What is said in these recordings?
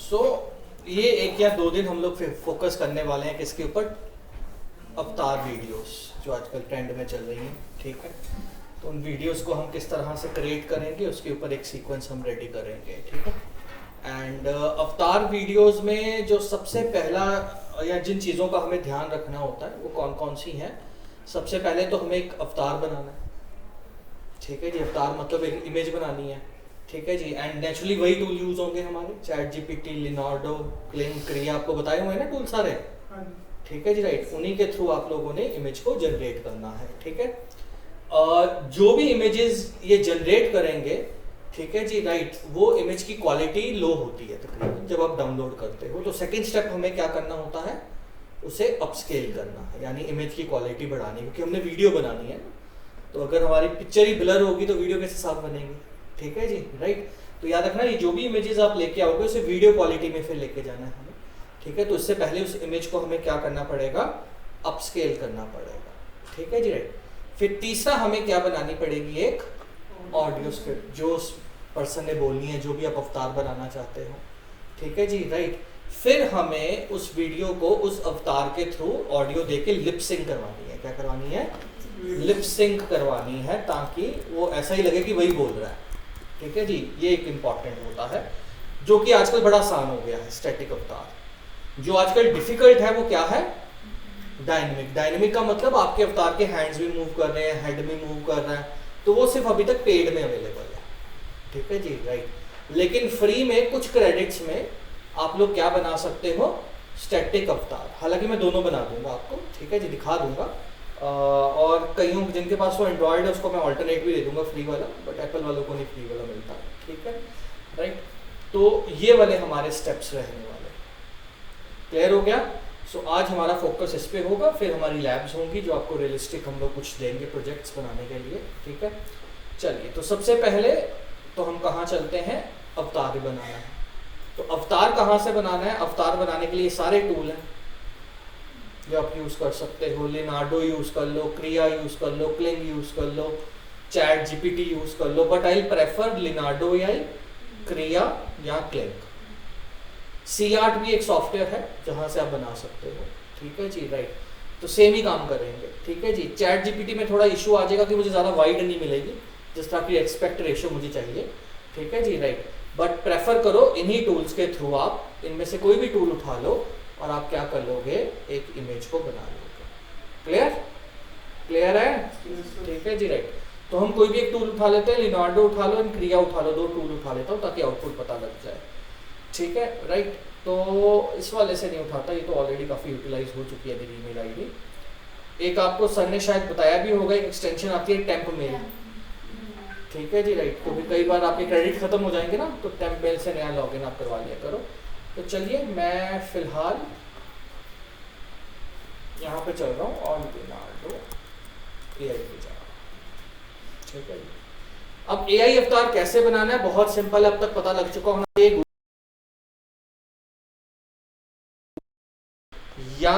सो ये 1 या 2 दिन हम लोग फोकस करने वाले हैं किसके ऊपर, अवतार वीडियोस जो आजकल ट्रेंड में चल रही हैं, ठीक है। तो उन वीडियोस को हम किस तरह से क्रिएट करेंगे उसके ऊपर एक सीक्वेंस हम रेडी करेंगे, ठीक है। एंड अवतार वीडियोस में जो सबसे पहला या जिन चीज़ों का हमें ध्यान रखना होता है वो कौन कौन सी हैं। सबसे पहले तो हमें एक अवतार बनाना है, ठीक है जी। अवतार मतलब एक इमेज बनानी है, ठीक है जी। एंड नेचुरली वही टूल यूज होंगे हमारे, चैट जीपीटी, लिनार्डो, क्लिंग, क्रिया, आपको बताए हुए हैं ना टूल सारे, ठीक है जी, राइट। उन्हीं के थ्रू आप लोगों ने इमेज को जनरेट करना है, ठीक है। जो भी इमेजेस ये जनरेट करेंगे, ठीक है जी, राइट, वो इमेज की क्वालिटी लो होती है तकरीबन जब आप डाउनलोड करते हो। तो सेकंड स्टेप हमें क्या करना होता है, उसे अपस्केल करना है, यानी इमेज की क्वालिटी बढ़ानी, क्योंकि हमने वीडियो बनानी है। तो अगर हमारी पिक्चर ही ब्लर होगी तो वीडियो कैसे साफ बनेगी, ठीक है जी, राइट। तो याद रखना ये जो भी इमेजेस आप लेके आओगे उसे वीडियो क्वालिटी में फिर लेके जाना है हमें, ठीक है। तो इससे पहले उस इमेज को हमें क्या करना पड़ेगा, अपस्केल करना पड़ेगा, ठीक है जी, राइट। फिर तीसरा हमें क्या बनानी पड़ेगी, एक ऑडियो स्क्रिप्ट जो उस पर्सन ने बोलनी है, जो भी आप अवतार बनाना चाहते हो, ठीक है जी, राइट। फिर हमें उस वीडियो को उस अवतार के थ्रू ऑडियो देके लिप सिंक करवानी है। क्या करवानी है, लिप सिंक करवानी है, ताकि वो ऐसा ही लगे कि वही बोल रहा है, ठीक है जी। ये एक इम्पॉर्टेंट होता है जो कि आजकल बड़ा आसान हो गया है। स्टैटिक अवतार जो आजकल डिफिकल्ट है वो क्या है, डायनेमिक। डायनेमिक का मतलब आपके अवतार के हैंड्स भी मूव कर रहे हैं, हेड भी मूव कर रहा है, तो वो सिर्फ अभी तक पेड में अवेलेबल है, ठीक है जी, राइट। लेकिन फ्री में कुछ क्रेडिट्स में आप लोग क्या बना सकते हो, स्टैटिक अवतार। हालांकि मैं दोनों बना दूंगा आपको, ठीक है जी, दिखा दूंगा। और कईयों जिनके पास वो एंड्रॉयड है उसको मैं ऑल्टरनेट भी दे दूंगा फ्री वाला, बट एप्पल वालों को नहीं फ्री वाला मिलता, ठीक है, राइट। तो ये वाले हमारे स्टेप्स रहने वाले, क्लियर हो गया। सो आज हमारा फोकस इस पे होगा, फिर हमारी लैब्स होंगी जो आपको रियलिस्टिक हम लोग कुछ देंगे प्रोजेक्ट्स बनाने के लिए, ठीक है। चलिए, तो सबसे पहले तो हम कहाँ चलते हैं, अवतार बनाना है। तो अवतार कहाँ से बनाना है, अवतार बनाने के लिए सारे टूल हैं जो आप यूज़ कर सकते हो। लिनार्डो यूज़ कर लो, क्रिया यूज़ कर लो, क्लिंग यूज़ कर लो, चैट जीपीटी यूज़ कर लो, बट आई प्रेफर लिनार्डो या क्रिया या क्लिंग। C-Art भी एक सॉफ्टवेयर है जहाँ से आप बना सकते हो, ठीक है जी, राइट। तो सेम ही काम करेंगे, ठीक है जी। चैट जीपीटी में थोड़ा इशू आ जाएगा कि मुझे ज़्यादा वाइड नहीं मिलेगी, जिस तरह की एक्सपेक्ट रेशियो मुझे चाहिए, ठीक है जी, राइट। बट प्रेफर करो इन्हीं टूल्स के थ्रू, आप इनमें से कोई भी टूल उठा लो और आप क्या कर लोगे, एक इमेज को बना लोगे। क्लियर, क्लियर है, ठीक है जी, राइट। तो हम कोई भी एक टूल उठा लेते हैं, लिनार्डो उठा लो, क्रिया उठा लो, 2 टूल उठा लेता हूँ ताकि आउटपुट पता लग जाए, ठीक है, राइट। तो इस वाले से नहीं उठाता, ये तो ऑलरेडी काफ़ी यूटिलाइज हो चुकी है मेरी ईमेल आईडी। एक आपको सर ने शायद बताया भी होगा, एक एक्सटेंशन आती है टेम्प मेल, ठीक है जी, राइट। तो भी कई बार आपके क्रेडिट खत्म हो जाएंगे ना, तो टेम्प मेल से नया लॉगिन आप करवा लिया करो। तो चलिए, मैं फिलहाल यहाँ पे चल रहा हूँ और लिनार्डो AI पे जा रहा हूँ, ठीक है जी। अब AI अवतार कैसे बनाना है, बहुत सिंपल है, अब तक पता लग चुका होना चाहिए। या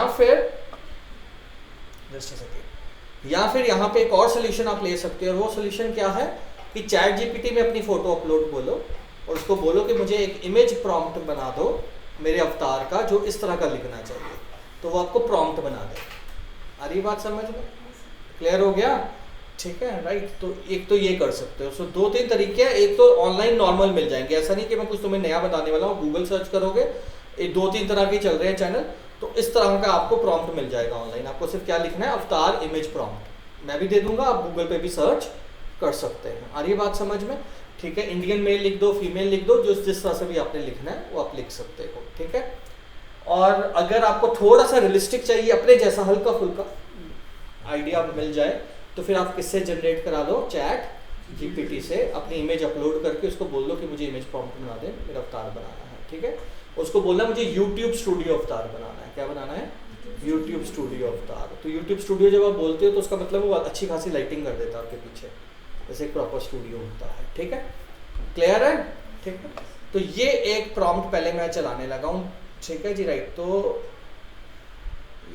फिर यहाँ पे एक और सोल्यूशन आप ले सकते हो, और वो सोल्यूशन क्या है कि चैट जीपीटी में अपनी फोटो अपलोड बोलो और उसको बोलो कि मुझे एक इमेज प्रॉम्प्ट बना दो मेरे अवतार का जो इस तरह का लिखना चाहिए, तो वो आपको प्रॉम्प्ट बना दे। आ रही बात समझ में, क्लियर हो गया, ठीक है, राइट। तो एक तो ये कर सकते हो। सो 2-3 तरीके हैं। एक तो ऑनलाइन नॉर्मल मिल जाएंगे, ऐसा नहीं कि मैं कुछ तुम्हें नया बताने वाला हूँ, गूगल सर्च करोगे 2-3 तरह के चल रहे हैं चैनल, तो इस तरह का आपको प्रॉम्प्ट मिल जाएगा ऑनलाइन। आपको सिर्फ क्या लिखना है, अवतार इमेज प्रॉम्प्ट, मैं भी दे दूंगा, आप गूगल पे भी सर्च कर सकते हैं। आ रही बात समझ में, ठीक है। इंडियन मेल लिख दो, फीमेल लिख दो, जो जिस तरह से भी आपने लिखना है वो आप लिख सकते हो, ठीक है। और अगर आपको थोड़ा सा रियलिस्टिक चाहिए, अपने जैसा हल्का फुल्का आइडिया मिल जाए, तो फिर आप किससे जनरेट करा लो, चैट जीपीटी से अपनी इमेज अपलोड करके उसको बोल दो कि मुझे इमेज प्रॉम्प्ट बना दे, मेरा अवतार बनाना है, ठीक है। उसको बोलना मुझे यूट्यूब स्टूडियो अवतार बनाना है। क्या बनाना है, यूट्यूब स्टूडियो अवतार। तो यूट्यूब स्टूडियो जब आप बोलते हो तो उसका मतलब वो अच्छी खासी लाइटिंग कर देता है आपके पीछे, जैसे एक प्रॉपर स्टूडियो होता है, ठीक है, क्लियर है, ठीक है। तो ये एक प्रॉम्प्ट पहले मैं चलाने लगा हूँ, ठीक है जी, राइट। तो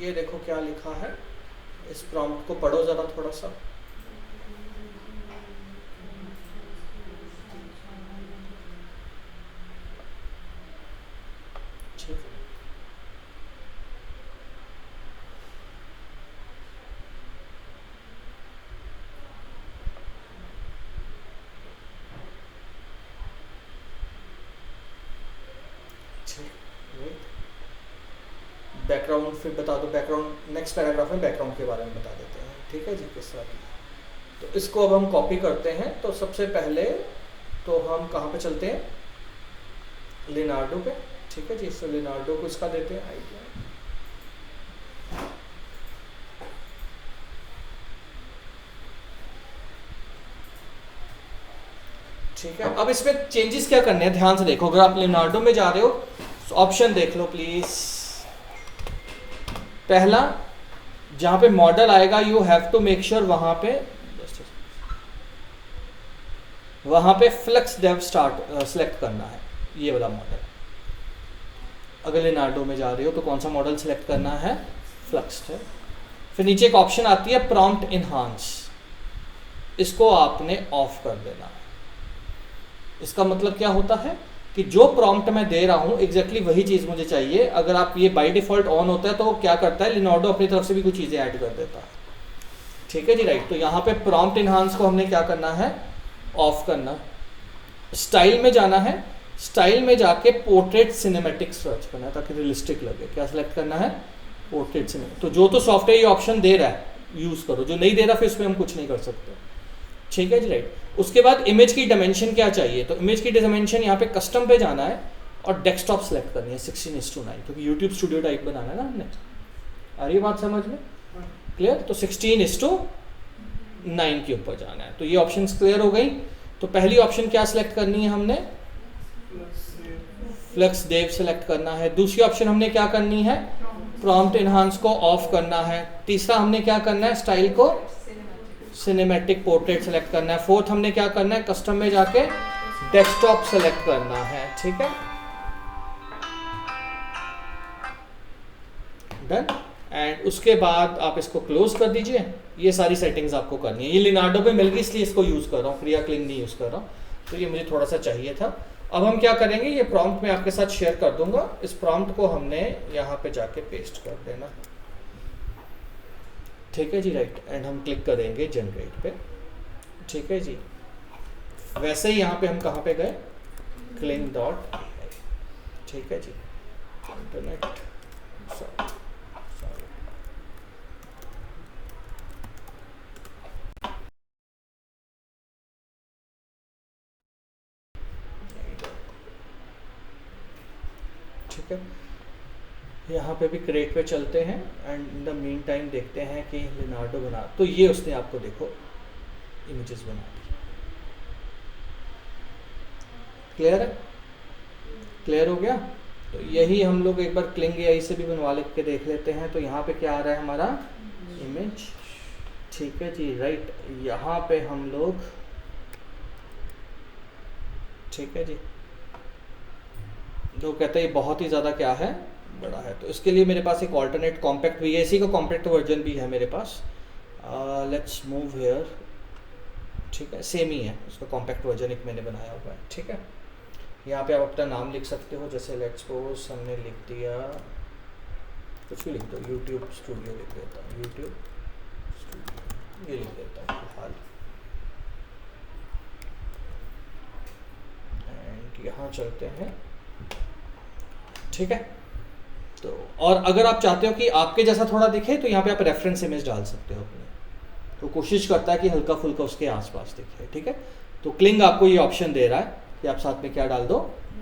ये देखो क्या लिखा है, इस प्रॉम्प्ट को पढ़ो जरा थोड़ा सा। बैकग्राउंड फिर बता दो, बैकग्राउंड नेक्स्ट पैराग्राफ में बैकग्राउंड के बारे में बता देते हैं, ठीक है जी, किस तरह की। तो इसको अब हम कॉपी करते हैं। तो सबसे पहले तो हम कहाँ पे चलते हैं, लिनार्डो पे, ठीक है जी। इससे लिनार्डो को इसका देते हैं आइडिया। ठीक है, अब इसमें चेंजेस क्या करने हैं ध्यान से देखो। अगर आप लिनार्डो में जा रहे हो तो ऑप्शन देख लो प्लीज। पहला जहां पे मॉडल आएगा, you have to make sure वहां पे फ्लेक्स डेव स्टार्ट सिलेक्ट करना है, ये वाला मॉडल। अगर लिनार्डो में जा रहे हो तो कौन सा मॉडल सिलेक्ट करना है, फ्लेक्स डेव। फिर नीचे एक ऑप्शन आती है प्रॉम्प्ट इनहांस, इसको आपने ऑफ कर देना है। इसका मतलब क्या होता है कि जो प्रॉम्प्ट मैं दे रहा हूं एग्जैक्टली वही चीज मुझे चाहिए। अगर आप ये बाय डिफॉल्ट ऑन होता है तो वो क्या करता है, लिनार्डो अपनी तरफ से भी कुछ चीजें ऐड कर देता है, ठीक है जी, राइट। तो यहाँ पे प्रॉम्प्ट इनहांस को हमने क्या करना है, ऑफ करना। स्टाइल में जाना है, स्टाइल में जाके पोर्ट्रेट सिनेमैटिक सर्च करना है ताकि रियलिस्टिक लगे। क्या सिलेक्ट करना है, पोर्ट्रेट सिनेमैटिक। तो जो तो सॉफ्टवेयर ये ऑप्शन दे रहा है यूज करो, जो नहीं दे रहा फिर उसमें हम कुछ नहीं कर सकते, ठीक है जी, राइट। उसके बाद इमेज की डायमेंशन क्या चाहिए, तो इमेज की डायमेंशन यहाँ पे कस्टम पे जाना है और डेस्कटॉप सेलेक्ट करनी है 16:9, क्योंकि यूट्यूब स्टूडियो टाइप बनाना है ना हमने। आ रही है बात समझ में, क्लियर। तो 16:9 के ऊपर जाना है। तो ये ऑप्शन क्लियर हो गई। तो पहली ऑप्शन क्या सिलेक्ट करनी है हमने, फ्लेक्स डेव सेलेक्ट करना है। दूसरी ऑप्शन हमने क्या करनी है, प्रॉम्प्ट इनहांस को ऑफ करना है। तीसरा हमने क्या करना है, स्टाइल को सिनेमैटिक पोर्ट्रेट सेलेक्ट करना है। फोर्थ हमने क्या करना है, कस्टम में जाके डेस्कटॉप सेलेक्ट करना है, ठीक है, डन। एंड उसके बाद आप इसको क्लोज कर दीजिए। ये सारी सेटिंग्स आपको करनी है। ये लिनार्डो पे मिल गई इसलिए इसको यूज कर रहा हूँ, क्रिया क्लिंग नहीं यूज कर रहा हूँ, तो ये मुझे थोड़ा सा चाहिए था। अब हम क्या करेंगे, ये प्रॉम्प्ट में आपके साथ शेयर कर दूंगा। इस प्रॉम्प्ट को हमने यहाँ पे जाके पेस्ट कर देना, ठीक है जी, राइट। एंड हम क्लिक करेंगे जनरेट पे, ठीक है जी। वैसे ही यहाँ पे हम कहाँ पे गए, cling.ai, ठीक है जी, इंटरनेट ठीक है। यहाँ पे भी क्रिएट पे चलते हैं and in the mean time देखते हैं कि लिनार्डो बना, तो ये उसने आपको देखो इमेजेस बना दी। क्लियर है, क्लियर हो गया। तो यही हम लोग एक बार क्लिंग एआई से भी बनवा के देख लेते हैं। तो यहाँ पे क्या आ रहा है हमारा इमेज, ठीक है जी, राइट। यहाँ पे हम लोग, ठीक है जी, जो कहते हैं बहुत ही ज़्यादा क्या है, बड़ा है। तो इसके लिए मेरे पास एक ऑल्टरनेट कॉम्पैक्ट भी है, इसी का कॉम्पैक्ट वर्जन भी है मेरे पास। लेट्स मूव हेयर, ठीक है, सेम ही है, उसका कॉम्पैक्ट वर्जन एक मैंने बनाया हुआ है, ठीक है। यहाँ पे आप अपना नाम लिख सकते हो, जैसे लेट्स सपोज हमने लिख दिया, कुछ भी लिख दो, यूट्यूब स्टूडियो लिख देता हूँ, यूट्यूब स्टूडियो ये लिख देता हूँ फिलहाल। एंड यहाँ चलते हैं, ठीक है। तो और अगर आप चाहते हो कि आपके जैसा थोड़ा दिखे तो यहाँ पे आप रेफरेंस इमेज डाल सकते हो अपने, तो कोशिश करता है कि हल्का फुल्का उसके आसपास दिखे, ठीक है। तो क्लिंग आपको ये ऑप्शन दे रहा है कि आप साथ में क्या डाल दो,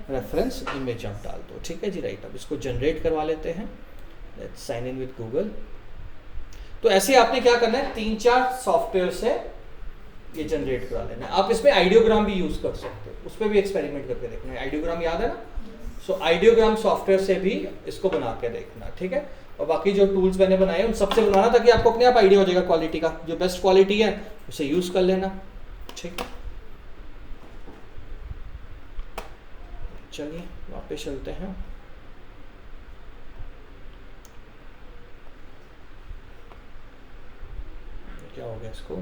रेफरेंस इमेज आप डाल दो, ठीक है जी, राइट। अब इसको जनरेट करवा लेते हैं, let's sign in with Google. तो ऐसे आपने क्या करना है, 3-4 सॉफ्टवेयर से ये जनरेट करा लेना है। आप इसमें आइडियोग्राम भी यूज कर सकते हो, उस पर भी एक्सपेरिमेंट करके देखना है। आइडियोग्राम याद है ना, सो आइडियोग्राम सॉफ्टवेयर से भी इसको बना के देखना, ठीक है। और बाकी जो टूल्स मैंने बनाए उन सबसे बनाना, ताकि आपको अपने आप आइडिया हो जाएगा क्वालिटी का, जो बेस्ट क्वालिटी है उसे यूज कर लेना, ठीक है। चलिए वापस चलते हैं। क्या हो गया इसको,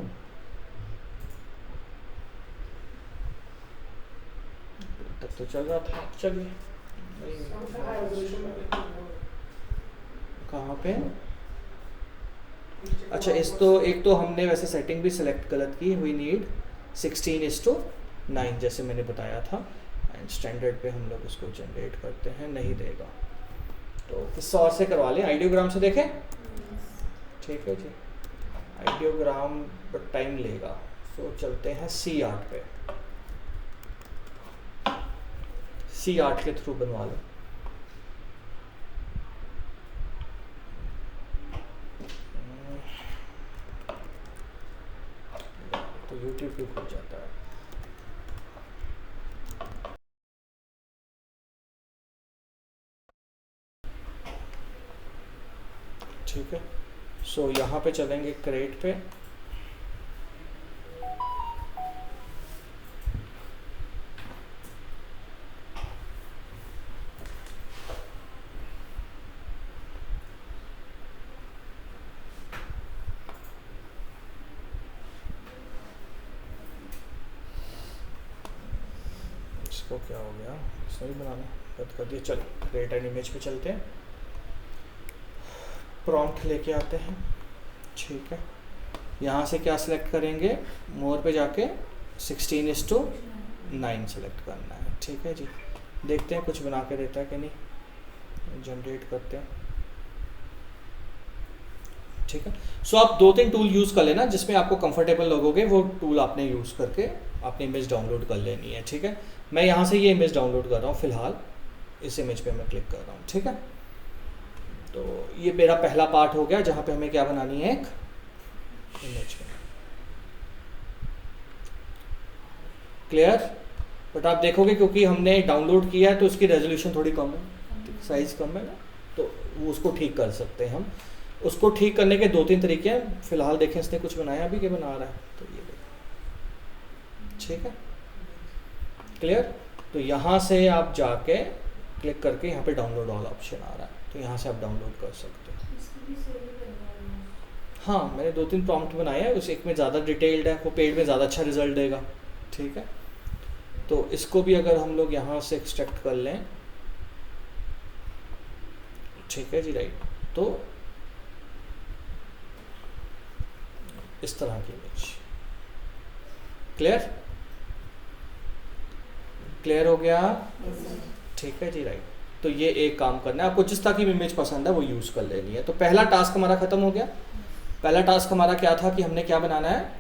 तब तो चल रहा था, चलिए कहाँ पे, अच्छा इस तो एक तो हमने वैसे सेटिंग भी सिलेक्ट गलत की, वी नीड 16:9 जैसे मैंने बताया था। एंड स्टैंडर्ड पे हम लोग उसको जनरेट करते हैं, नहीं देगा तो किस और से करवा लें, आइडियोग्राम से देखें। ठीक है जी, आइडियोग्राम बट टाइम लेगा, सो चलते हैं C8 पे, C8 के थ्रू बनवा लें। तो YouTube पे खुल जाता है। ठीक है, सो यहाँ पे चलेंगे क्रिएट पे, इसको क्या हो गया, सही बनाना बंद कर दिया। चलो क्रिएट एन इमेज पे चलते हैं, प्रॉम्प्ट लेके आते हैं। ठीक है, यहाँ से क्या सिलेक्ट करेंगे, मोर पे जाके 16:9 सेलेक्ट करना है। ठीक है जी, देखते हैं कुछ बना के देता है कि नहीं, जनरेट करते हैं। ठीक है, सो आप 2-3 टूल यूज़ कर लेना जिसमें आपको कंफर्टेबल लगोगे, वो टूल आपने यूज़ करके अपनी इमेज डाउनलोड कर लेनी है। ठीक है, मैं यहाँ से ये इमेज डाउनलोड कर रहा हूँ, फिलहाल इस इमेज पे मैं क्लिक कर रहा हूँ। ठीक है, तो ये मेरा पहला पार्ट हो गया जहाँ पे हमें क्या बनानी है, एक इमेज। क्लियर, बट आप देखोगे क्योंकि हमने डाउनलोड किया है तो उसकी रेजोल्यूशन थोड़ी कम है, साइज़ कम है ना, तो वो उसको ठीक कर सकते हैं हम। उसको ठीक करने के 2-3 तरीके हैं, फिलहाल देखें इसने कुछ बनाया अभी, क्या बना रहा है, तो ये देखें। ठीक है, क्लियर, तो यहाँ से आप जाके क्लिक करके यहाँ पे डाउनलोड वाला ऑप्शन आ रहा है, तो यहाँ से आप डाउनलोड कर सकते हो। हाँ, मैंने 2-3 प्रॉम्प्ट बनाए हैं, उस एक में ज़्यादा डिटेल्ड है, वो पेड में ज़्यादा अच्छा रिजल्ट देगा। ठीक है, तो इसको भी अगर हम लोग यहाँ से एक्सट्रैक्ट कर लें, ठीक है जी, राइट, तो इस तरह की इमेज। क्लियर, क्लियर हो गया। ठीक है जी, राइट, तो ये एक काम करना है, आपको जिस तरह की इमेज पसंद है वो यूज़ कर लेनी है। तो पहला टास्क हमारा ख़त्म हो गया। पहला टास्क हमारा क्या था कि हमने क्या बनाना है,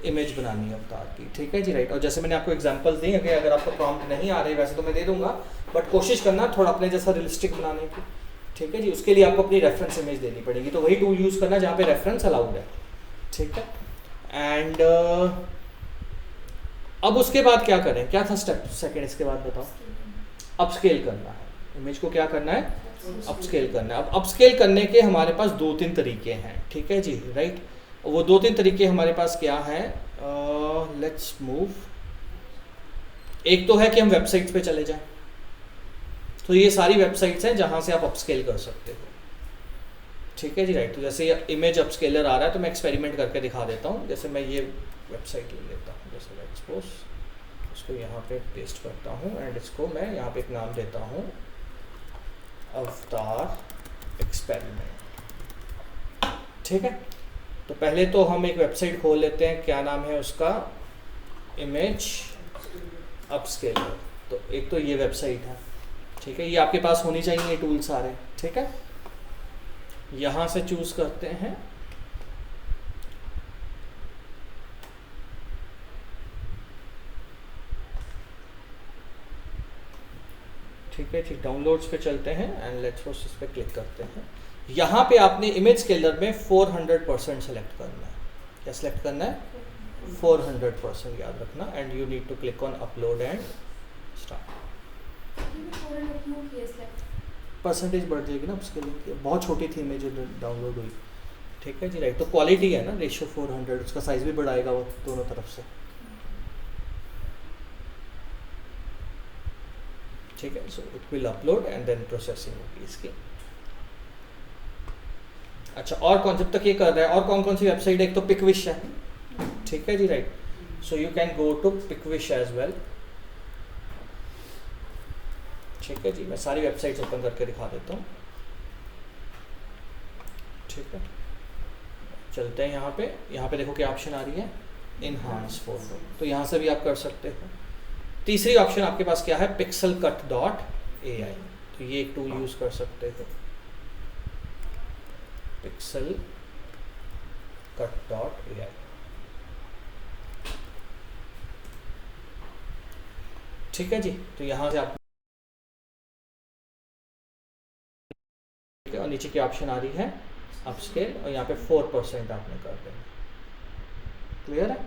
इमेज बनानी है अवतार की। ठीक है जी, राइट, और जैसे मैंने आपको एग्जांपल्स दी हैं, अगर आपको प्रॉम्प्ट नहीं आ रही, वैसे तो मैं दे दूंगा, बट कोशिश करना थोड़ा अपने जैसा रियलिस्टिक बनाने की। ठीक है जी, उसके लिए आपको अपनी रेफरेंस इमेज देनी पड़ेगी, तो वही टूल यूज़ करना जहाँ पे रेफरेंस अलाउड है। ठीक है, एंड अब उसके बाद क्या करें, क्या था स्टेप सेकेंड, इसके बाद बताओ। अपस्केल करना है इमेज को, क्या करना है, अपस्केल करना है। अब अपस्केल करने के हमारे पास 2-3 तरीके हैं। ठीक है जी, राइट, वो 2-3 तरीके हमारे पास क्या हैं, लेट्स मूव। एक तो है कि हम वेबसाइट्स पे चले जाएं, तो ये सारी वेबसाइट्स हैं जहां से आप अपस्केल कर सकते हो। ठीक है जी, राइट, तो जैसे ये इमेज अपस्केलर आ रहा है तो मैं एक्सपेरिमेंट करके दिखा देता हूँ। जैसे मैं ये वेबसाइट ले लेता हूँ, जैसे मैं एक्सपोज इसको यहाँ पे पेस्ट करता हूँ एंड इसको मैं यहाँ पे एक नाम देता हूँ, अवतार एक्सपेरिमेंट। ठीक है, तो पहले तो हम एक वेबसाइट खोल लेते हैं, क्या नाम है उसका, इमेज अपस्केलर। तो एक तो ये वेबसाइट है। ठीक है, ये आपके पास होनी चाहिए ये टूल सारे। ठीक है, यहाँ से चूज करते हैं, ठीक है ठीक, डाउनलोड्स पे चलते हैं एंड लेट्स सपोज इस पे क्लिक करते हैं। यहाँ पे आपने इमेज स्केलर में 400% सेलेक्ट करना है। क्या सेलेक्ट करना है, 400%, याद रखना, and you need to click on upload and start. Percentage बढ़ जाएगी ना अपस्केलिंग की, बहुत छोटी थी इमेज डाउनलोड हुई। ठीक है जी, राइट, तो क्वालिटी है ना, रेशियो 400, उसका साइज भी बढ़ाएगा वो दोनों तरफ से। ठीक है, so it will upload and then processing होगी इसकी। अच्छा, और कौन, जब तक ये कर रहा है, और कौन कौन सी वेबसाइट है, एक तो पिकविश है। ठीक है जी, right, so you can go to PicWish as well. ठीक है जी, मैं सारी वेबसाइट्स ओपन करके दिखा देता हूँ। ठीक है, चलते हैं यहाँ पे। यहाँ पे देखो क्या ऑप्शन आ रही है, इनहांस फोटो, तो यहाँ से भी आप कर सकते हो। तीसरी ऑप्शन आपके पास क्या है, पिक्सल कट डॉट AI। तो ये एक टूल यूज कर सकते हो, पिक्सल कट डॉट AI। ठीक है जी, तो यहाँ से आप और नीचे की ऑप्शन आ रही है अपस्केल, और यहाँ पे 4% आपने कर देना। क्लियर है?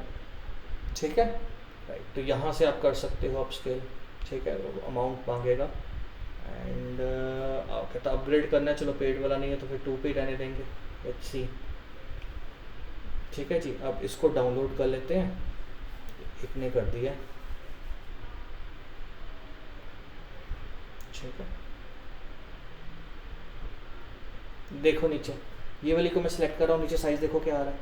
ठीक है, राइट। तो यहाँ से आप कर सकते हो अपस्केल। ठीक है, वो अमाउंट मांगेगा एंड ओके। तो अपग्रेड करना है, चलो पेड वाला नहीं है तो फिर 2 पे रहने देंगे। Let's see. ठीक है जी, अब इसको डाउनलोड कर लेते हैं। इतने कर दिया। ठीक है, देखो नीचे ये वाली को मैं सिलेक्ट कर रहा हूँ, नीचे साइज देखो क्या आ रहा है,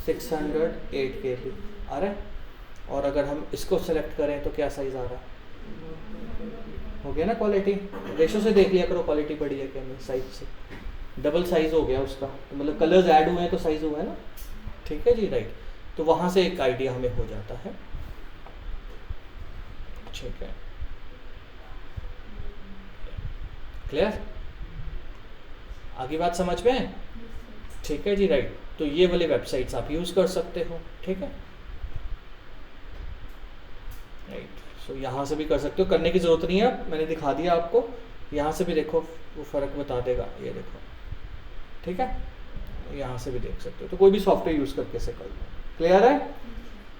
608 KB आ रहा है। और अगर हम इसको सेलेक्ट करें तो क्या साइज आ रहा है, हो गया ना क्वालिटी। रेशो से देख लिया करो क्वालिटी बढ़ी है क्या नहीं, साइज से डबल साइज हो गया उसका, तो मतलब कलर्स ऐड हुए हैं तो साइज हुआ है ना। ठीक है जी, राइट। तो वहाँ से एक आइडिया हमें हो जाता है। ठीक है, क्लियर? आगे बात समझ में? ठीक है जी, राइट। तो ये वाले वेबसाइट्स आप यूज़ कर सकते हो। ठीक है, राइट। सो यहाँ से भी कर सकते हो, करने की ज़रूरत नहीं है, मैंने दिखा दिया आपको। यहाँ से भी देखो, वो फ़र्क बता देगा, ये देखो। ठीक है, यहाँ से भी देख सकते हो। तो कोई भी सॉफ्टवेयर यूज़ करके से कर लो। क्लियर है?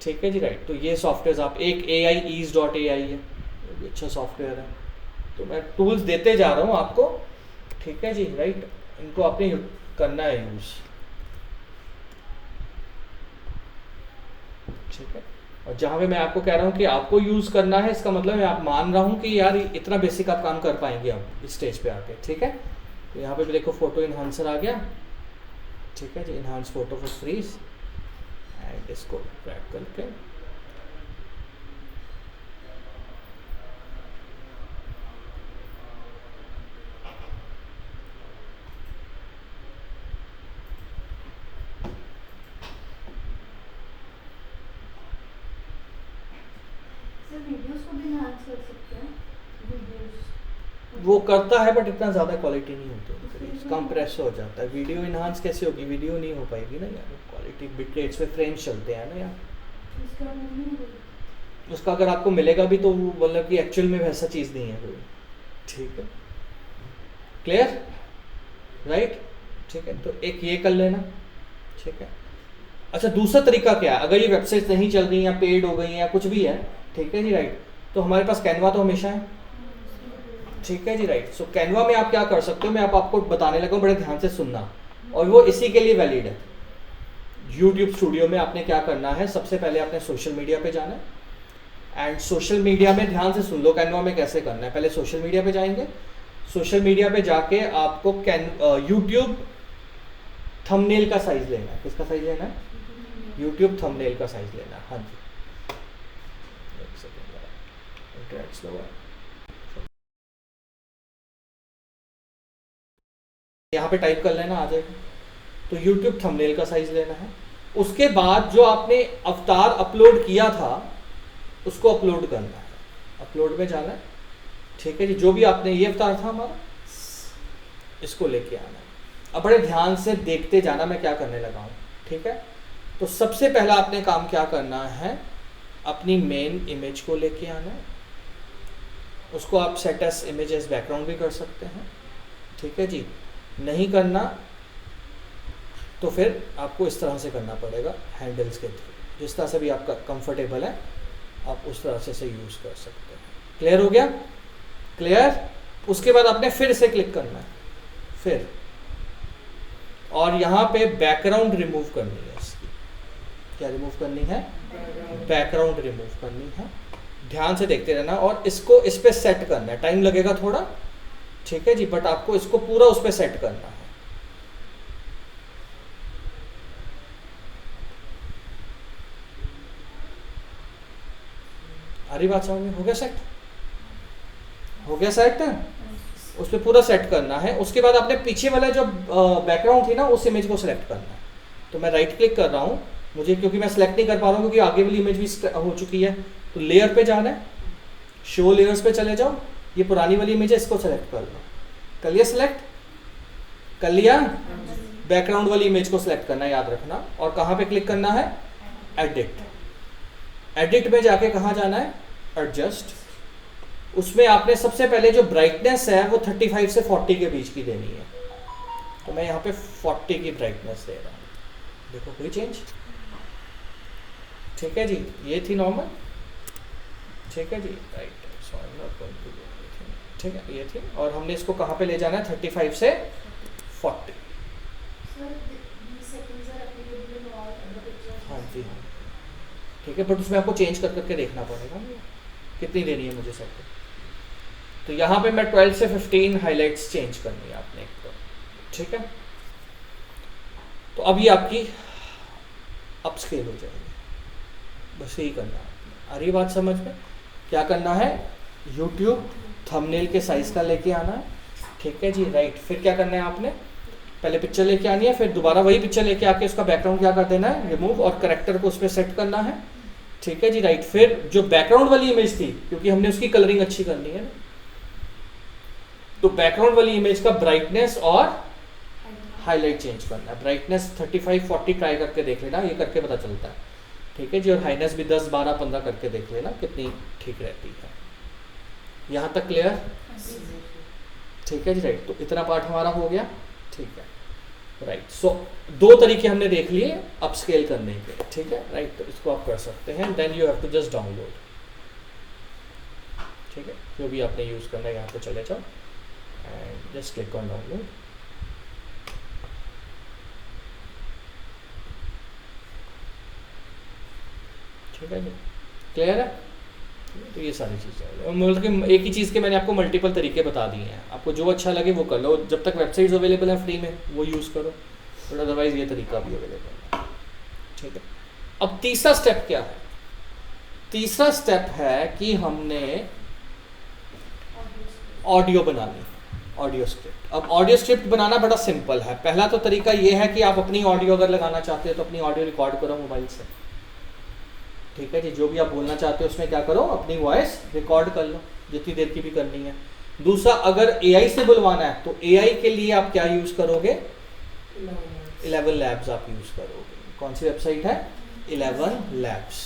ठीक है जी, राइट। तो ये सॉफ्टवेयर आप, एक AIEase.ai है, ये भी अच्छा सॉफ्टवेयर है। तो मैं टूल्स देते जा रहा हूँ आपको। ठीक है जी, राइट। इनको आपने करना है यूज़। ठीक है, और जहाँ पे मैं आपको कह रहा हूँ कि आपको यूज़ करना है, इसका मतलब मैं आप मान रहा हूँ कि यार इतना बेसिक आप काम कर पाएंगे अब इस स्टेज पे आके। ठीक है, तो यहाँ पे भी देखो फोटो इन्हांसर आ गया। ठीक है जी, enhance photo for free and इसको ड्रैग करके वीडियोस को भी एनहांस कर सकते हैं। वीडियोस वो करता है बट इतना ज़्यादा क्वालिटी नहीं होती, कंप्रेस हो जाता है। वीडियो इन्हांस कैसे होगी, वीडियो नहीं हो पाएगी ना यार, क्वालिटी बिट रेट्स पे फ्रेम्स चलते हैं ना यार। इसका नहीं है। उसका अगर आपको मिलेगा भी तो मतलब कि एक्चुअल में वैसा चीज़ नहीं है कोई। ठीक है, क्लियर, राइट। ठीक है, तो एक ये कर लेना। ठीक है, अच्छा दूसरा तरीका क्या है, अगर ये वेबसाइट नहीं चल रही या पेड हो गई या कुछ भी है, ठीक है जी, राइट, तो हमारे पास कैनवा तो हमेशा है। ठीक है जी, राइट। सो कैनवा में आप क्या कर सकते हो, मैं आपको बताने लगा हूँ, बड़े ध्यान से सुनना, और वो इसी के लिए वैलिड है। यूट्यूब स्टूडियो में आपने क्या करना है, सबसे पहले आपने सोशल मीडिया पे जाना है, एंड सोशल मीडिया में ध्यान से सुन लो कैनवा में कैसे करना है। पहले सोशल मीडिया पे जाएंगे, सोशल मीडिया पे जाके आपको यूट्यूब थंबनेल का साइज लेना है। किसका साइज लेना है, यूट्यूब थंबनेल का साइज लेना है। हाँ जी, एक सेकंड, इंटरनेट स्लो है। यहाँ पे टाइप कर लेना, आ जाएगा। तो यूट्यूब थंबनेल का साइज लेना है। उसके बाद जो आपने अवतार अपलोड किया था उसको अपलोड करना है, अपलोड में जाना है। ठीक है जी, जो भी आपने, ये अवतार था हमारा, इसको लेके आना है। अब बड़े ध्यान से देखते जाना मैं क्या करने लगा हूँ। ठीक है, तो सबसे पहला आपने काम क्या करना है, अपनी मेन इमेज को लेके आना है। उसको आप set as image as background भी कर सकते हैं। ठीक है जी, नहीं करना तो फिर आपको इस तरह से करना पड़ेगा, हैंडल्स के थ्रू, जिस तरह से भी आपका कंफर्टेबल है आप उस तरह से यूज़ कर सकते हैं। क्लियर हो गया? क्लियर। उसके बाद आपने फिर से क्लिक करना है, फिर, और यहाँ पे बैकग्राउंड रिमूव करनी है इसकी। क्या रिमूव करनी है? बैकग्राउंड रिमूव करनी है। ध्यान से देखते रहना, और इसको इस पे सेट करना है, टाइम लगेगा थोड़ा। ठीक है जी, बट आपको इसको पूरा उस पे सेट करना है। अरे बात समझ में? हो गया सेट? हो गया सेट? उस पर पूरा सेट करना है। उसके बाद आपने पीछे वाला जो बैकग्राउंड थी ना, उस इमेज को सिलेक्ट करना है। तो मैं राइट क्लिक कर रहा हूँ, मुझे क्योंकि मैं सिलेक्ट नहीं कर पा रहा हूँ क्योंकि आगे वाली इमेज भी हो चुकी है, तो लेयर पे जाना है, शो लेयर्स पे चले जाओ, ये पुरानी वाली इमेज है, इसको सेलेक्ट कर लो। कर लिया सेलेक्ट? कर लिया? बैकग्राउंड वाली इमेज को सिलेक्ट करना है, याद रखना। और कहाँ पे क्लिक करना है? एडिट। एडिट में जाके कहाँ जाना है? एडजस्ट। उसमें आपने सबसे पहले जो ब्राइटनेस है वो 35 से 40 के बीच की देनी है। तो मैं यहाँ पे 40 की ब्राइटनेस दे रहा हूँ। देखो कोई चेंज? ठीक है जी, ये थी नॉर्मल। ठीक है जी, राइट। ठीक है, ये थी। और हमने इसको कहाँ पे ले जाना है? 35 से 40। हाँ जी, हाँ। ठीक है, बट उसमें आपको चेंज कर करके देखना पड़ेगा कितनी देनी है मुझे सबको। तो यहाँ पे मैं 12 से 15 हाइलाइट्स चेंज करनी है आपने एक तो। ठीक है, तो अब ये आपकी अपस्केल हो जाएगी। बस यही करना है। आ रही बात समझ में? क्या करना है? यूट्यूब थंबनेल के साइज का लेके आना है। ठीक है जी, राइट। फिर क्या करना है आपने? पहले पिक्चर लेके आनी है, फिर दोबारा वही पिक्चर लेके आके उसका बैकग्राउंड क्या कर देना है? रिमूव, और करेक्टर को उस पर सेट करना है। ठीक है जी, राइट। फिर जो बैकग्राउंड वाली इमेज थी, क्योंकि हमने उसकी कलरिंग अच्छी करनी है ना, तो बैकग्राउंड वाली इमेज का ब्राइटनेस और हाईलाइट चेंज करना है। ब्राइटनेस 35-40 ट्राई करके देख लेना, ये करके पता चलता है। ठीक है जी, और हाईनेस भी 10, 12, 15 करके देख लेना कितनी ठीक रहती है। यहाँ तक क्लियर? ठीक है जी, राइट। तो इतना पार्ट हमारा हो गया। ठीक है, राइट। सो 2 तरीके हमने देख लिए अपस्केल करने के। ठीक है, राइट। तो इसको आप कर सकते हैं। Then you have to just download. ठीक है, जो भी आपने यूज़ करना है यहाँ पे चले जाओ and just click on download. ठीक है जी, क्लियर है? तो ये सारी चीज़ें, मतलब कि एक ही चीज़ के मैंने आपको मल्टीपल तरीके बता दिए हैं। आपको जो अच्छा लगे वो कर लो। जब तक वेबसाइट्स अवेलेबल है फ्री में वो यूज़ करो, बट अदरवाइज ये तरीका भी अवेलेबल है। ठीक है, अब तीसरा स्टेप क्या है? तीसरा स्टेप है कि हमने ऑडियो बनानी, ऑडियो स्क्रिप्ट। अब ऑडियो स्क्रिप्ट बनाना बड़ा सिंपल है। पहला तो तरीका ये है कि आप अपनी ऑडियो अगर लगाना चाहते हो तो अपनी ऑडियो रिकॉर्ड करो मोबाइल से। ठीक है जी, जो भी आप बोलना चाहते हो उसमें क्या करो, अपनी वॉइस रिकॉर्ड कर लो, जितनी देर की भी करनी है। दूसरा, अगर एआई से बुलवाना है तो एआई के लिए आप क्या यूज़ करोगे? 11 लैब्स आप यूज़ करोगे। कौन सी वेबसाइट है? 11 लैब्स।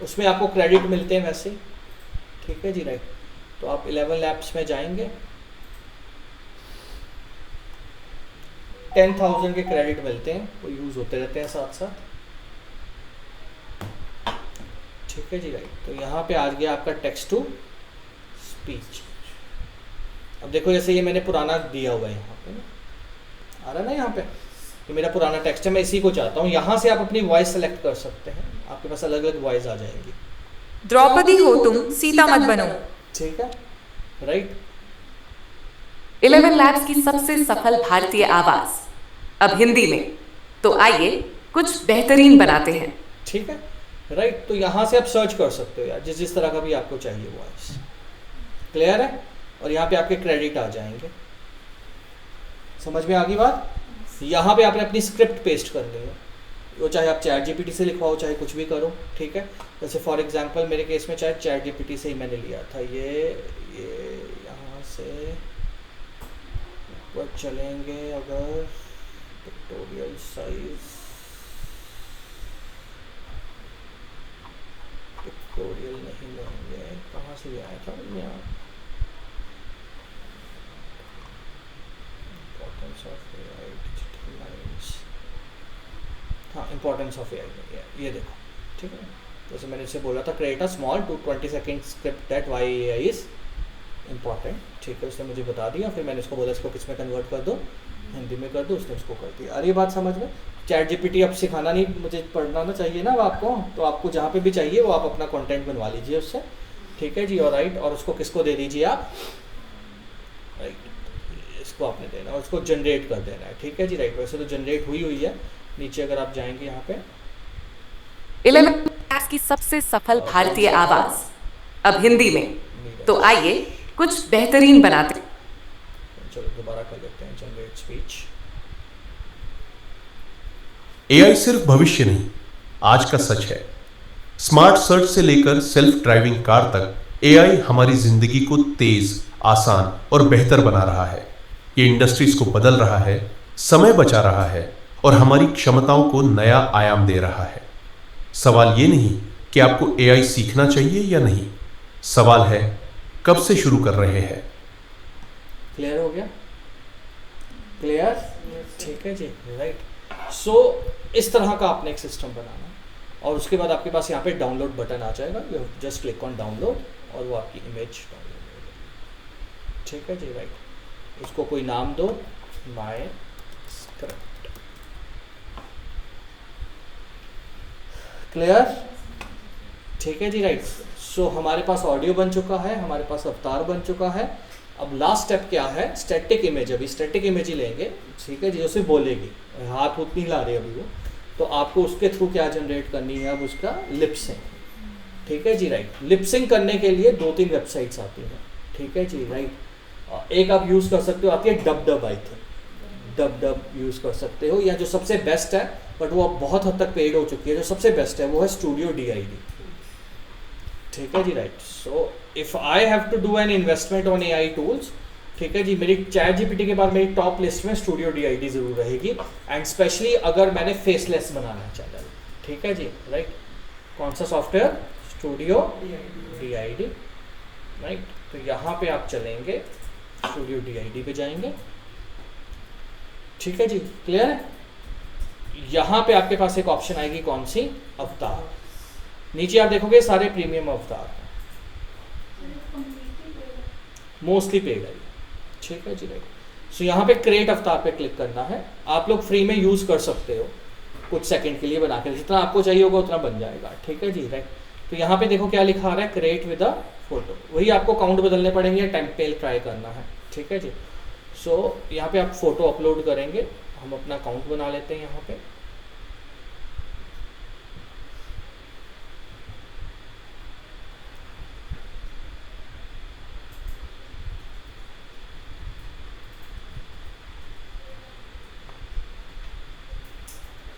उसमें आपको क्रेडिट मिलते हैं वैसे। ठीक है जी, राइट। तो आप 11 लैब्स में जाएंगे, 10,000 के क्रेडिट मिलते हैं, वो यूज़ होते रहते हैं साथ साथ। ठीक है जी, राइट। तो यहाँ पे आ गया आपका टेक्स्ट टू स्पीच। अब देखो, जैसे ये मैंने पुराना दिया हुआ है, यहाँ पे आ रहा है ना, यहाँ पे ये मेरा पुराना टेक्स्ट है, मैं इसी को चाहता हूँ। यहाँ से आप अपनी वॉइस सेलेक्ट कर सकते हैं, आपके पास अलग अलग वॉइस आ जाएंगी। द्रौपदी हो तुम, सीता मत बनो। ठीक है, राइट। 11 लैब्स की सबसे सफल भारतीय आवाज अब हिंदी में, तो आइए कुछ बेहतरीन बनाते हैं। ठीक है, राइट। तो यहाँ से आप सर्च कर सकते हो यार, जिस जिस तरह का भी आपको चाहिए वॉइस। क्लियर है? और यहाँ पे आपके क्रेडिट आ जाएंगे। समझ में आ गई बात? यहाँ पे आपने अपनी स्क्रिप्ट पेस्ट करनी है, वो चाहे आप चैट जीपीटी से लिखवाओ, चाहे कुछ भी करो। ठीक है, जैसे फॉर एग्जांपल मेरे केस में चाहे चैट जीपीटी से ही मैंने लिया था। ये यहाँ से ऊपर चलेंगे, अगर पिक्टोरियल साइज, पिक्टोरियल नहीं लेंगे, कहाँ से आया था यहाँ? Importance of AI digital lines. हाँ, इम्पोर्टेंस ऑफ एआई, ये देखो। ठीक है, जैसे मैंने इसे बोला था, create a small 220 second script that why AI is important. ठीक है, उसने मुझे बता दिया। फिर मैंने उसको बोला इसको किस में कन्वर्ट कर दो, हिंदी में कर दो, उसने उसको कर दिया। अरे बात समझ में? चैट जीपीटी अब सिखाना नहीं, मुझे पढ़ना ना चाहिए ना आपको, तो आपको जहाँ पे भी चाहिए वो आप अपना कंटेंट बनवा लीजिए उससे। ठीक है जी, और राइट। और उसको किसको दे दीजिए आप? राइट, इसको आपने देना और उसको जनरेट कर देना है। ठीक है जी, राइट। वैसे तो जनरेट हुई है, नीचे अगर आप जाएंगे यहाँ पे 11 लैब्स की सबसे सफल भारतीय आवाज अब हिंदी में, तो आइए कुछ बेहतरीन बनाते हैं। चलो दोबारा कर लेते हैं, जनरेट स्पीच। एआई सिर्फ भविष्य नहीं, आज का सच है। स्मार्ट सर्च से लेकर सेल्फ ड्राइविंग कार तक एआई हमारी जिंदगी को तेज, आसान और बेहतर बना रहा है। ये इंडस्ट्रीज को बदल रहा है, समय बचा रहा है और हमारी क्षमताओं को नया आयाम दे रहा है। सवाल ये नहीं कि आपको एआई सीखना चाहिए या नहीं, सवाल है कब से शुरू कर रहे हैं। क्लियर हो गया? क्लियर? ठीक है जी, राइट। सो इस तरह का आपने एक सिस्टम बनाना और उसके बाद आपके पास यहाँ पे डाउनलोड बटन आ जाएगा। You just click on download और वो आपकी इमेज डाउनलोड हो जाएगी। ठीक है जी, राइट। उसको कोई नाम दो, माय स्क्रिप्ट। क्लियर? ठीक है जी, राइट। सो हमारे पास ऑडियो बन चुका है, हमारे पास अवतार बन चुका है। अब लास्ट स्टेप क्या है? Static image. अभी स्टैटिक इमेज ही लेंगे, ठीक है जी, जो सिर्फ बोलेगी, हाथ उत नहीं ला रही अभी वो। तो आपको उसके थ्रू क्या जनरेट करनी है? अब उसका लिपसिंग। ठीक है जी, राइट। लिपसिंग करने के लिए 2-3 वेबसाइट्स आती हैं। ठीक है जी, राइट। एक आप यूज़ कर सकते हो, आती है dub I think. Dub use कर सकते हो, या जो सबसे बेस्ट है बट वो अब बहुत हद तक पेड हो चुकी है, जो सबसे बेस्ट है वो है स्टूडियो DID। ठीक है जी, right. So if I have to do an investment on AI tools, ठीक है जी, मेरी चैट GPT के बाद मेरी टॉप लिस्ट में स्टूडियो DID ज़रूर रहेगी। एंड स्पेशली अगर मैंने फेसलेस बनाना है चैनल। ठीक है जी, राइट। कौन सा सॉफ्टवेयर? Studio DID, right. तो यहाँ पे आप चलेंगे, स्टूडियो DID पे जाएंगे। ठीक है जी, क्लियर है? यहाँ पे आपके पास एक ऑप्शन आएगी, कौन सी? अवतार। नीचे आप देखोगे सारे प्रीमियम अवतार हैं, मोस्टली पेड है। ठीक है जी, राइट। सो यहाँ पे क्रिएट अवतार पे क्लिक करना है। आप लोग फ्री में यूज़ कर सकते हो कुछ सेकंड के लिए बना के, जितना आपको चाहिए होगा उतना बन जाएगा। ठीक है जी, राइट। तो यहाँ पे देखो क्या लिखा आ रहा है, क्रिएट विद अ फोटो। वही आपको काउंट बदलने पड़ेंगे, टेम्पलेट ट्राई करना है। ठीक है जी। सो यहाँ पे आप फोटो अपलोड करेंगे। हम अपना अकाउंट बना लेते हैं यहाँ पे।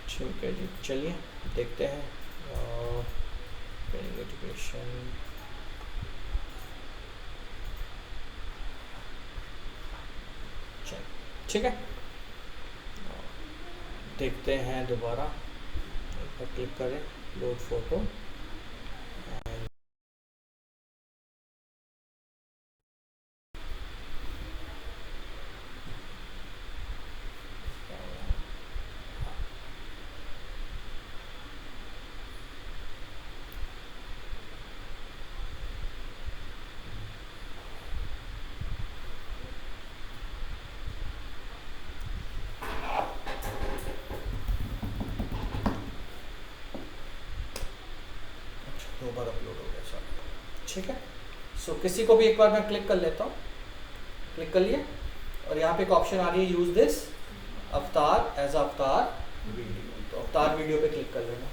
ठीक है जी, चलिए देखते हैं। एजुकेशन, ठीक है, देखते हैं दोबारा। एक बार क्लिक करें, लोड फोटो। दो बार अपलोड हो गया सर। ठीक है। सो किसी को भी एक बार मैं क्लिक कर लेता हूँ। क्लिक कर लिया और यहाँ पे एक ऑप्शन आ रही है, यूज दिस अवतार एज अवतार वीडियो। तो अवतार वीडियो पे क्लिक कर लेना।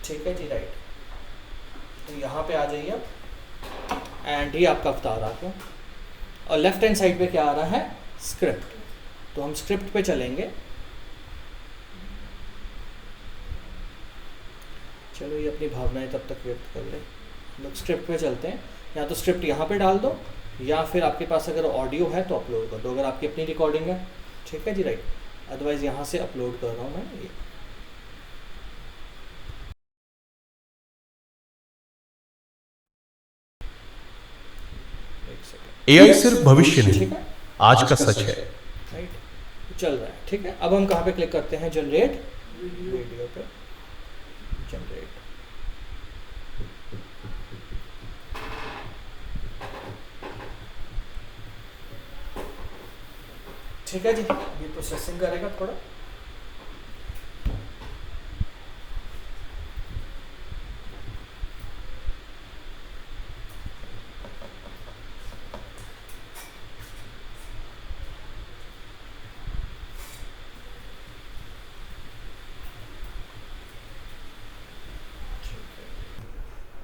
ठीक है जी, राइट। तो यहाँ पे आ जाइए आप, एंड ये आपका अवतार आ गया। और लेफ्ट हैंड साइड पे क्या आ रहा है? स्क्रिप्ट। तो हम स्क्रिप्ट पे चलेंगे। चलो ये अपनी भावनाएं तब तक व्यक्त कर ले। लोग स्क्रिप्ट पे चलते हैं। या तो स्क्रिप्ट यहाँ पे डाल दो, या फिर आपके पास अगर ऑडियो है तो अपलोड कर दो, अगर आपकी अपनी रिकॉर्डिंग है। ठीक है जी, राइट। अदरवाइज यहाँ से अपलोड कर रहा हूँ मैं ये। एआई सिर्फ भविष्य नहीं, आज का सच है। राइट, चल रहा है। ठीक है, अब हम कहाँ पे क्लिक करते हैं? जनरेट वीडियो पे। जनरेट। ठीक है जी, ये प्रोसेसिंग करेगा थोड़ा।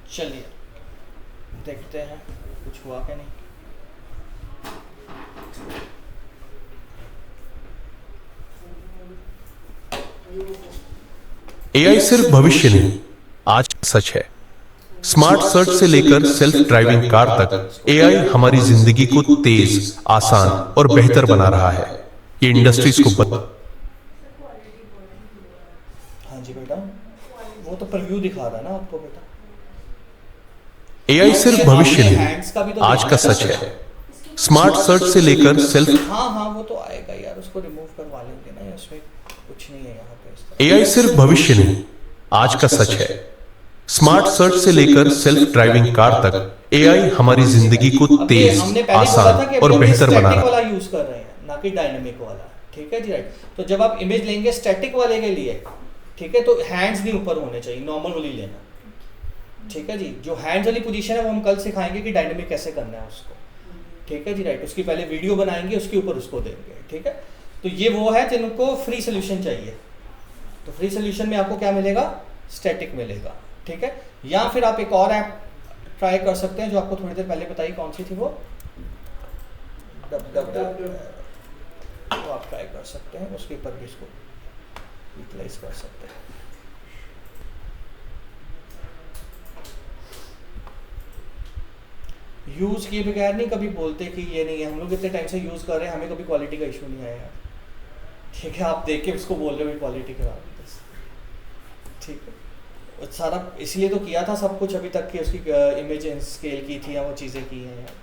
चलिए देखते हैं कुछ हुआ क्या नहीं। एआई सिर्फ भविष्य नहीं, आज सच है। स्मार्ट सर्च से लेकर सेल्फ ड्राइविंग कार तक एआई हमारी जिंदगी को तेज, आसान और बेहतर बना रहा है। ये इंडस्ट्रीज को हाँ जी बेटा, वो तो प्रीव्यू दिखा रहा है ना आपको बेटा। एआई सिर्फ भविष्य नहीं, हैंड्स का भी तो आज का सच है। स्मार्ट सर्च से लेकर सेल्फ हाँ हाँ वो तो आएगा यार, उसको रिमूव करवा लेंगे ना, उसमें कुछ नहीं है यहाँ पे इस तरह। एआई सिर्फ भविष्य नहीं, आज का सच है। स्मार्ट सर्च से लेकर सेल्फ ड्राइविंग कार तक एआई हमारी जिंदगी को तेज, हमने पहले बोला आसान था कि और अभी हम बेहतर बना स्टैटिक रहा वाला यूज कर रहे हैं, ना कि डायनेमिक वाला। ठीक है जी, राइट। तो जब आप इमेज लेंगे स्टैटिक वाले के लिए, ठीक है, तो हैंड्स नहीं ऊपर होने चाहिए, नॉर्मल वाली लेना। ठीक है जी, जो हैंड्स वाली पोजीशन है वो हम कल सिखाएंगे कि डायनेमिक कैसे करना है उसको। ठीक है जी, राइट। उसकी पहले वीडियो बनाएंगे, उसके ऊपर उसको देंगे। ठीक है, तो ये वो है जिनको फ्री सोल्यूशन चाहिए। तो फ्री सोल्यूशन में आपको क्या मिलेगा? स्टैटिक मिलेगा। ठीक है, या फिर आप एक और ऐप ट्राई कर सकते हैं जो आपको थोड़ी देर पहले बताई, कौन सी थी वो? वो आप ट्राई कर सकते हैं, उसके ऊपर भी इसको यूटिलाइज कर सकते हैं। यूज किए बगैर नहीं कभी बोलते कि ये नहीं है। हम लोग इतने टाइम से यूज कर रहे हैं, हमें कभी क्वालिटी का इशू नहीं आया यार। ठीक है, आप देख के उसको बोल रहे हो क्वालिटी खराब है बस। ठीक है, सारा इसलिए तो किया था सब कुछ अभी तक कि उसकी इमेज स्केल की थी या वो चीज़ें की हैं यार।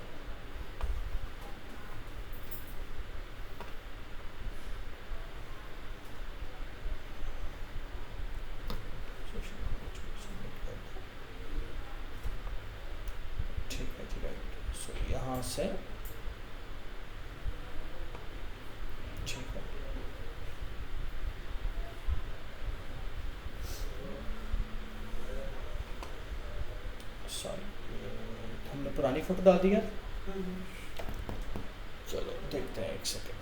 ठीक है जी, राइट। सो यहाँ से ठीक है, हमने पुरानी फोटो डाल दिया। चलो देखते हैं, एक सेकेंड।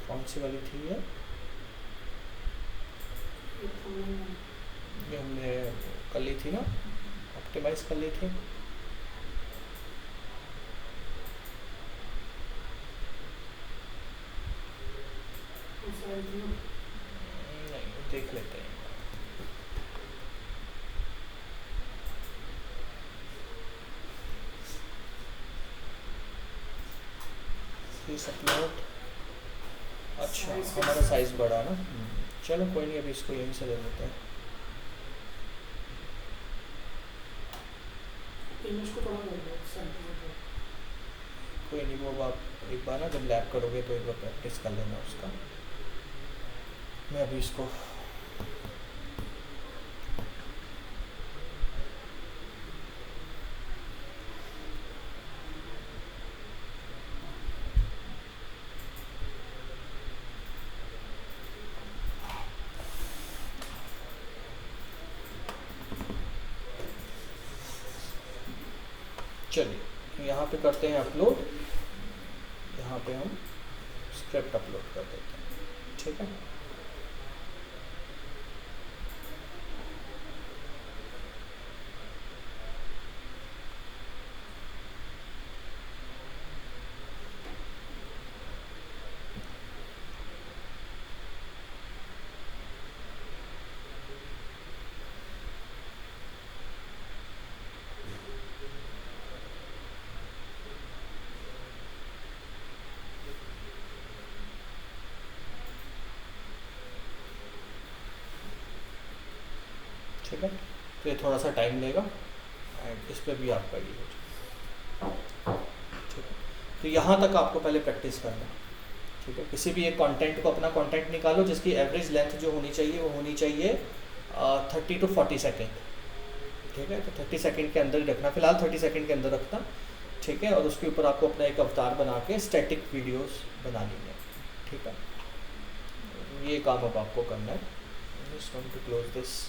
कौन सी वाली थी ये? ये हमने कर ली थी ना, ऑप्टिमाइज कर ली थी। नहीं, देख लेते हैं। Please upload. अच्छा, हमारा साइज बड़ा ना। चलो कोई नहीं, अभी इसको यहीं से ले लेते हैं। कोई नहीं, वो आप एक बार ना जब लैब करोगे तो एक बार प्रैक्टिस कर लेना उसका। मैं अभी इसको चलिए यहाँ पे करते हैं अपलोड। यहाँ पे हम स्क्रिप्ट अपलोड कर देते हैं। ठीक है, ठीक है। तो ये थोड़ा सा टाइम लेगा एंड इस पर भी आपका ये हो जाएगा। ठीक है, तो यहाँ तक आपको पहले प्रैक्टिस करना है। ठीक है, किसी भी एक कंटेंट को, अपना कंटेंट निकालो जिसकी एवरेज लेंथ जो होनी चाहिए वो होनी चाहिए 30 to 40 सेकेंड। ठीक है, तो 30 सेकेंड के अंदर ही रखना, फिलहाल 30 सेकेंड के अंदर रखना। ठीक है, और उसके ऊपर आपको अपना एक अवतार बना के स्टैटिक वीडियोस बनानी है। ठीक है, ये काम अब आपको करना है। Just want to close this.